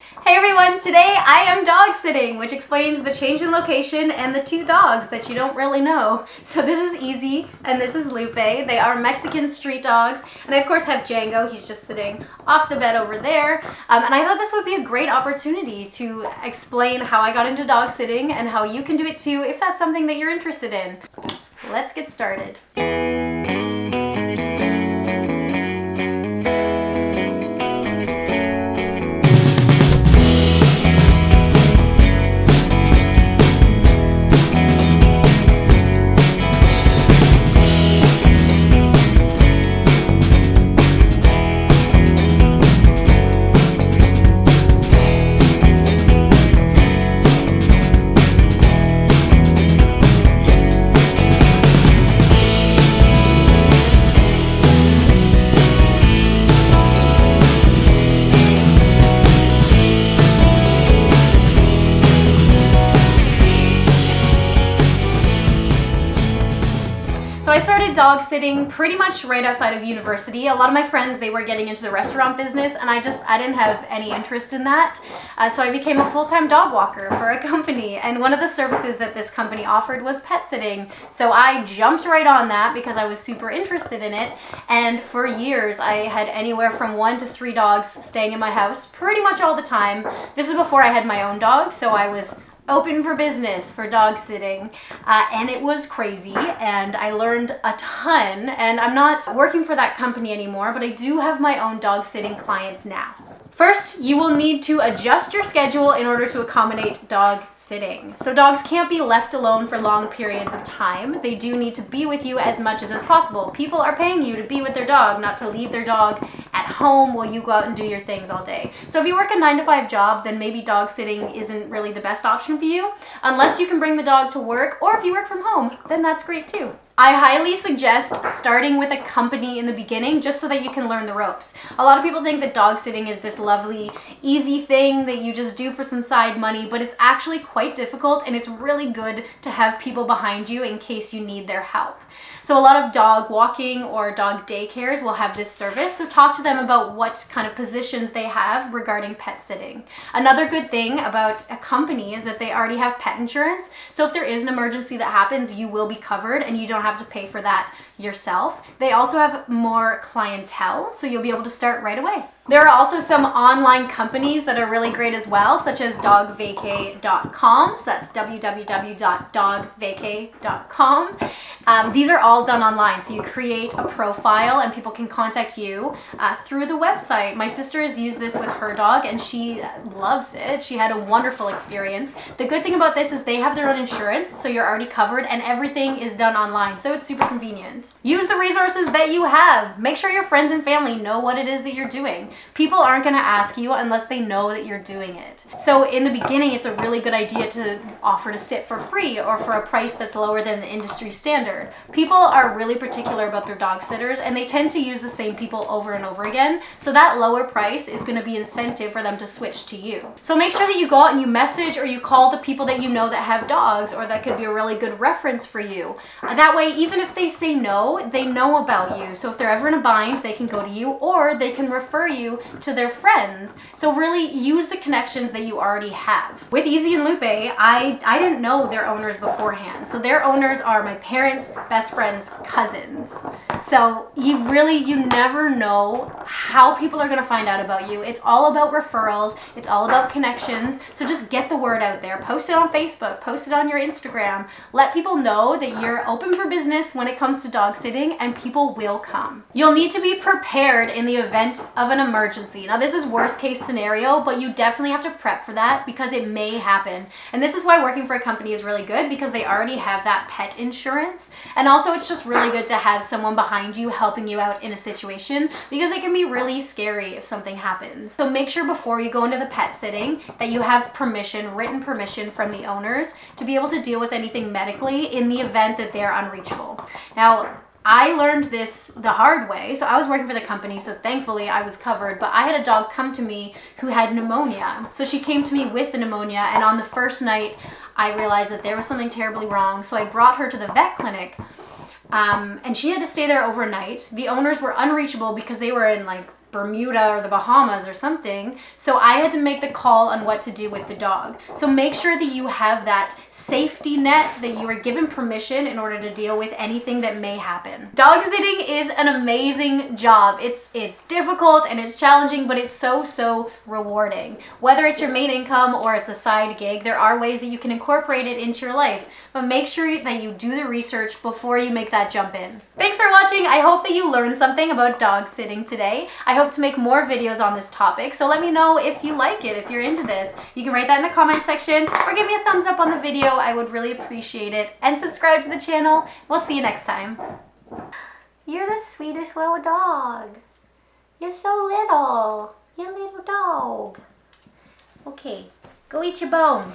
Hey everyone, today I am dog sitting, which explains the change in location and the two dogs that you don't really know. So this is Easy and this is Lupe. They are Mexican street dogs, and I of course have Django. He's just sitting off the bed over there. And I thought this would be a great opportunity to explain how I got into dog sitting and how you can do it too if that's something that you're interested in. Let's get started. So I started dog sitting pretty much right outside of university. A lot of my friends, they were getting into the restaurant business, and I didn't have any interest in that. So I became a full-time dog walker for a company, and one of the services that this company offered was pet sitting. So I jumped right on that because I was super interested in it, and for years I had anywhere from 1 to 3 dogs staying in my house pretty much all the time. This was before I had my own dog, so I was open for business for dog sitting, and it was crazy, and I learned a ton. And I'm not working for that company anymore, but I do have my own dog sitting clients now. First, you will need to adjust your schedule in order to accommodate dog sitting. So dogs can't be left alone for long periods of time. They do need to be with you as much as possible. People are paying you to be with their dog, not to leave their dog at home while you go out and do your things all day. So if you work a 9-to-5 job, then maybe dog sitting isn't really the best option for you, unless you can bring the dog to work, or if you work from home, then that's great too. I highly suggest starting with a company in the beginning just so that you can learn the ropes. A lot of people think that dog sitting is this lovely, easy thing that you just do for some side money, but it's actually quite difficult, and it's really good to have people behind you in case you need their help. So a lot of dog walking or dog daycares will have this service, so talk to them about what kind of positions they have regarding pet sitting. Another good thing about a company is that they already have pet insurance, so if there is an emergency that happens, you will be covered and you don't have to pay for that yourself. They also have more clientele, so you'll be able to start right away. There are also some online companies that are really great as well, such as dogvacay.com. So that's www.dogvacay.com. These are all done online, so you create a profile and people can contact you through the website. My sister has used this with her dog and she loves it. She had a wonderful experience. The good thing about this is they have their own insurance, so you're already covered, and everything is done online, so it's super convenient. Use the resources that you have. Make sure your friends and family know what it is that you're doing. People aren't going to ask you unless they know that you're doing it. So in the beginning, it's a really good idea to offer to sit for free or for a price that's lower than the industry standard. People are really particular about their dog sitters, and they tend to use the same people over and over again. So that lower price is going to be incentive for them to switch to you. So make sure that you go out and you message or you call the people that you know that have dogs, or that could be a really good reference for you. That way, even if they say no, they know about you. So if they're ever in a bind, they can go to you, or they can refer you to their friends. So really use the connections that you already have. With Easy and Lupe, I didn't know their owners beforehand. So their owners are my parents' best friend's cousins. So you never know how people are going to find out about you. It's all about referrals. It's all about connections. So just get the word out there. Post it on Facebook. Post it on your Instagram. Let people know that you're open for business when it comes to dog sitting, and people will come. You'll need to be prepared in the event of an emergency. Now this is worst case scenario, but you definitely have to prep for that because it may happen. And this is why working for a company is really good, because they already have that pet insurance. And also it's just really good to have someone behind you helping you out in a situation, because it can be really scary if something happens. So make sure before you go into the pet sitting that you have permission, written permission from the owners to be able to deal with anything medically in the event that they're unreachable. Now, I learned this the hard way. So I was working for the company, so thankfully I was covered, but I had a dog come to me who had pneumonia. So she came to me with the pneumonia, and on the first night I realized that there was something terribly wrong. So I brought her to the vet clinic, and she had to stay there overnight. The owners were unreachable because they were in like Bermuda or the Bahamas or something. So I had to make the call on what to do with the dog. So make sure that you have that safety net, that you are given permission in order to deal with anything that may happen. Dog sitting is an amazing job. It's difficult and it's challenging, but it's so rewarding. Whether it's your main income or it's a side gig, there are ways that you can incorporate it into your life, but make sure that you do the research before you make that jump in. Thanks for watching. I hope that you learned something about dog sitting today. I hope to make more videos on this topic, so let me know if you like it, if you're into this. You can write that in the comment section or give me a thumbs up on the video. I would really appreciate it. And subscribe to the channel. We'll see you next time. You're the sweetest little dog. You're so little. You're a little dog. Okay, go eat your bone.